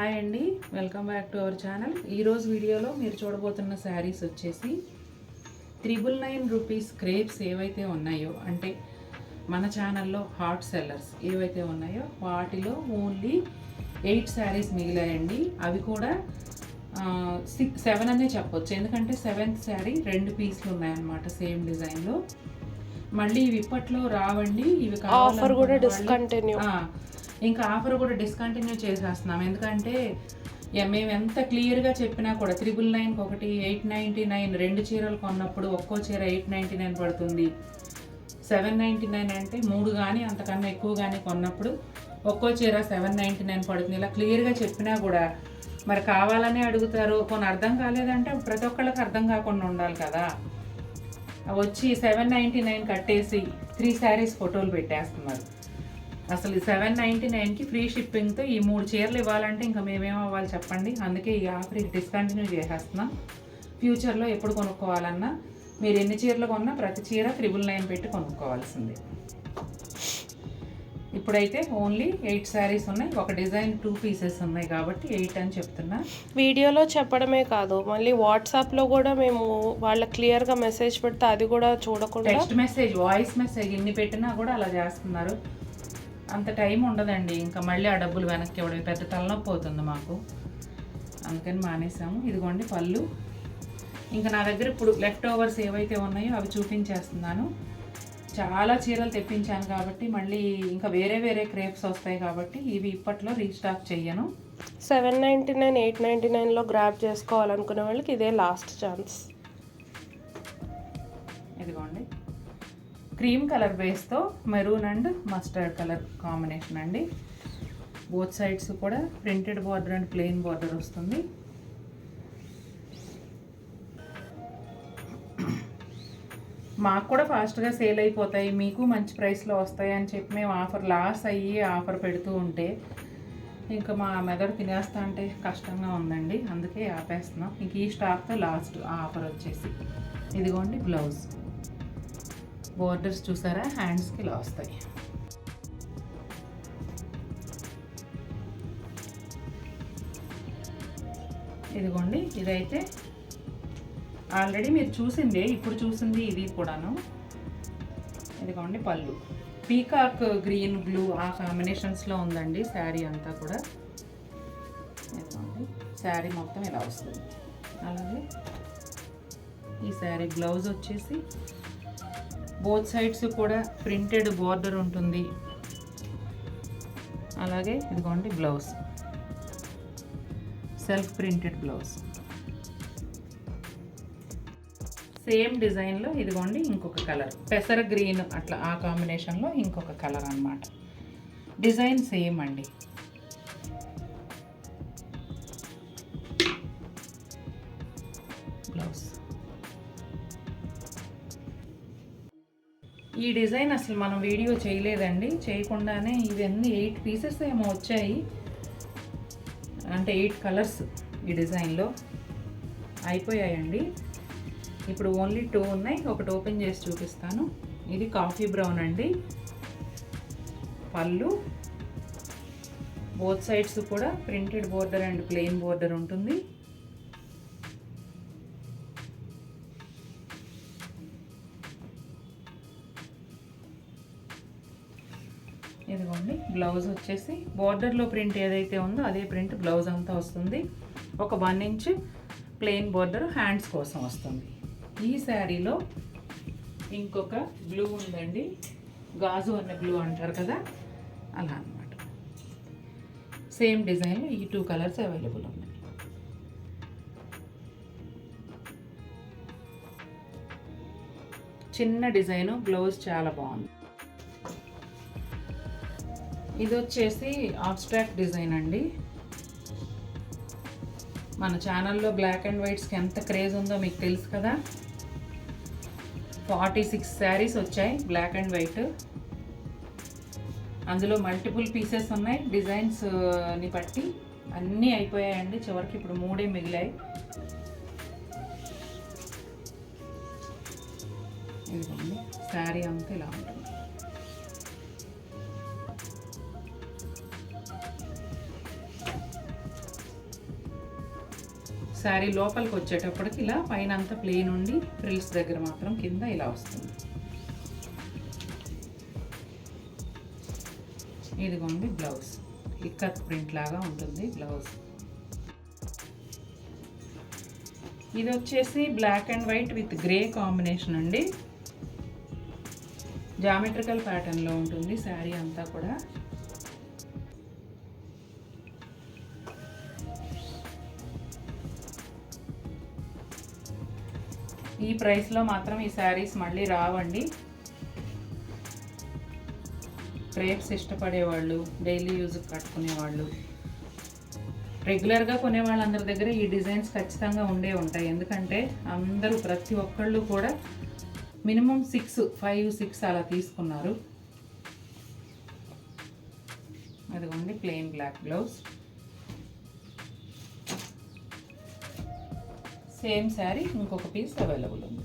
Hi అండి, welcome back to our channel. ఈరోజు వీడియోలో మీరు చూడబోతున్న శారీస్ వచ్చేసి 999 రూపీస్ క్రేప్స్ ఏవైతే ఉన్నాయో, అంటే మన ఛానల్లో హాట్ సెల్లర్స్ ఏవైతే ఉన్నాయో వాటిలో ఓన్లీ 8 శారీస్ మిగిలాయండి. అవి కూడా 7 అనే చెప్పొచ్చు, ఎందుకంటే 7th శారీ 2 పీస్లు ఉన్నాయన్నమాట సేమ్ డిజైన్లో. మళ్ళీ ఇవి ఇప్పట్లో రావండి, ఇవి ఆఫర్ కూడా డిస్కంటిన్యూ, ఇంకా ఆఫర్ కూడా డిస్కంటిన్యూ చేసేస్తున్నాం. ఎందుకంటే మేము ఎంత క్లియర్గా చెప్పినా కూడా 999 ఒకటి 899, 2 చీరలు కొన్నప్పుడు ఒక్కో చీర 899 పడుతుంది. 799 అంటే 3 కానీ అంతకన్నా ఎక్కువ కానీ కొన్నప్పుడు ఒక్కో చీర 799 పడుతుంది. ఇలా క్లియర్గా చెప్పినా కూడా మరి కావాలనే అడుగుతారు. కొన్ని అర్థం కాలేదంటే ప్రతి ఒక్కళ్ళకి అర్థం కాకుండా ఉండాలి కదా. వచ్చి 799 కట్టేసి 3 శారీస్ ఫోటోలు పెట్టేస్తున్నారు. అసలు 799కి ఫ్రీ షిప్పింగ్తో ఈ 3 చీరలు ఇవ్వాలంటే ఇంకా మేమేం అవ్వాలి చెప్పండి. అందుకే ఈ ఆఫర్ డిస్కంటిన్యూ చేసేస్తున్నాం. ఫ్యూచర్లో ఎప్పుడు కొనుక్కోవాలన్నా మీరు ఎన్ని చీరలు కొన్నా ప్రతి చీర 999 పెట్టి కొనుక్కోవాల్సిందే. ఇప్పుడైతే ఓన్లీ 8 శారీస్ ఉన్నాయి. ఒక డిజైన్ 2 పీసెస్ ఉన్నాయి కాబట్టి 8 అని చెప్తున్నా. వీడియోలో చెప్పడమే కాదు, మళ్ళీ వాట్సాప్లో కూడా మేము వాళ్ళకి క్లియర్గా మెసేజ్ పెడితే అది కూడా చూడకుండా టెక్స్ట్ మెసేజ్, వాయిస్ మెసేజ్ ఇన్ని పెట్టినా కూడా అలా చేస్తున్నారు. అంత టైం ఉండదండి, ఇంకా మళ్ళీ ఆ డబ్బులు వెనక్కి ఇవ్వడం పెద్ద తలనొప్పి అవుతుంది మాకు. అందుకని మానేసాము. ఇదిగోండి పళ్ళు. ఇంకా నా దగ్గర ఇప్పుడు లెఫ్ట్ ఓవర్స్ ఏవైతే ఉన్నాయో అవి చూపించేస్తున్నాను. చాలా చీరలు తెప్పించాను కాబట్టి మళ్ళీ ఇంకా వేరే వేరే క్రేప్స్ వస్తాయి కాబట్టి ఇవి ఇప్పట్లో రీస్టాక్ చెయ్యను. 799, 899లో గ్రాప్ చేసుకోవాలనుకునే వాళ్ళకి ఇదే లాస్ట్ ఛాన్స్. ఇదిగోండి క్రీమ్ కలర్ బేస్తో maroon and mustard colour combination అండి. బోత్ సైడ్స్ కూడా printed border and plain border వస్తుంది. మాకు కూడా ఫాస్ట్గా సేల్ అయిపోతాయి, మీకు మంచి ప్రైస్లో వస్తాయి అని చెప్పి మేము ఆఫర్ లాస్ అయ్యి ఆఫర్ పెడుతూ ఉంటే ఇంకా మా మెదడు తినేస్తా అంటే కష్టంగా ఉందండి. అందుకే ఆపేస్తున్నాం. ఇంక ఈ స్టాక్తో లాస్ట్ ఆఫర్ వచ్చేసి ఇదిగోండి బ్లౌజ్. బోర్డర్స్ చూసారా, హ్యాండ్స్కి ఇలా వస్తాయి. ఇదిగోండి ఇదైతే ఆల్రెడీ మీరు చూసిందే, ఇప్పుడు చూసింది ఇది కూడాను. ఇదిగోండి పళ్ళు పీకాక్ గ్రీన్ బ్లూ ఆ కాంబినేషన్స్లో ఉందండి శారీ అంతా కూడా. ఇదిగోండి శారీ మొత్తం ఇలా వస్తుంది. అలాగే ఈ శారీ బ్లౌజ్ వచ్చేసి బోత్ సైడ్స్ కూడా ప్రింటెడ్ బార్డర్ ఉంటుంది. అలాగే ఇదిగోండి blouse self printed blouse. Same డిజైన్లో ఇదిగోండి ఇంకొక కలర్ పెసర గ్రీన్ అట్లా ఆ కాంబినేషన్లో ఇంకొక కలర్ అన్నమాట. డిజైన్ సేమ్ అండి. బ్లౌజ్ ఈ డిజైన్ అసలు మనం వీడియో చేయలేదండి, చేయకుండానే ఇవన్నీ 8 పీసెస్ ఏమో వచ్చాయి, అంటే 8 కలర్స్ ఈ డిజైన్లో అయిపోయాయండి. ఇప్పుడు ఓన్లీ 2 ఉన్నాయి. ఒకటి ఓపెన్ చేసి చూపిస్తాను. ఇది కాఫీ బ్రౌన్ అండి. పళ్ళు బోత్ సైడ్స్ కూడా printed border and plain border ఉంటుంది. ఇదిగోండి బ్లౌజ్ వచ్చేసి బోర్డర్లో ప్రింట్ ఏదైతే ఉందో అదే ప్రింట్ బ్లౌజ్ అంతా వస్తుంది. ఒక 1 ఇంచ్ ప్లెయిన్ బోర్డర్ హ్యాండ్స్ కోసం వస్తుంది. ఈ శారీలో ఇంకొక బ్లూ ఉందండి, గాజు అన్న బ్లూ అంటారు కదా, అలా అన్నమాట. సేమ్ డిజైన్లో ఈ 2 కలర్స్ అవైలబుల్ ఉన్నాయి. చిన్న డిజైను, బ్లౌజ్ చాలా బాగుంది. ఇది వచ్చేసి ఆబ్స్ట్రాక్ట్ డిజైన్ అండి. మన ఛానల్లో బ్లాక్ అండ్ వైట్స్కి ఎంత క్రేజ్ ఉందో మీకు తెలుసు కదా. 46 శారీస్ వచ్చాయి బ్లాక్ అండ్ వైట్. అందులో మల్టిపుల్ పీసెస్ ఉన్నాయి. డిజైన్స్ని బట్టి అన్నీ అయిపోయాయండి. చివరికి ఇప్పుడు 3 మిగిలాయి. ఇదిగోండి శారీ అంతా ఇలా ఉంటుంది. శారీ లోపలికి వచ్చేటప్పటికి ఇలా పైన అంతా ప్లెయిన్ ఉండి ఫ్రిల్స్ దగ్గర మాత్రం కింద ఇలా వస్తుంది. ఇదిగోండి బ్లౌజ్, ఇక్కత్ ప్రింట్ లాగా ఉంటుంది బ్లౌజ్. ఇది వచ్చేసి black and white with grey combination అండి. జామెట్రికల్ ప్యాటర్న్లో ఉంటుంది శారీ అంతా కూడా. ఈ ప్రైస్లో మాత్రం ఈ శారీస్ మళ్ళీ రావండి. క్రేప్స్ ఇష్టపడేవాళ్ళు, డైలీ యూజ్కి కట్టుకునేవాళ్ళు, రెగ్యులర్గా కొనే వాళ్ళందరి దగ్గర ఈ డిజైన్స్ ఖచ్చితంగా ఉంటాయి. ఎందుకంటే అందరూ ప్రతి ఒక్కళ్ళు కూడా మినిమం 5-6 అలా తీసుకున్నారు. అదిగోండి plain black blouse. Same sari ఇంకొక పీస్ అవైలబుల్ ఉంది.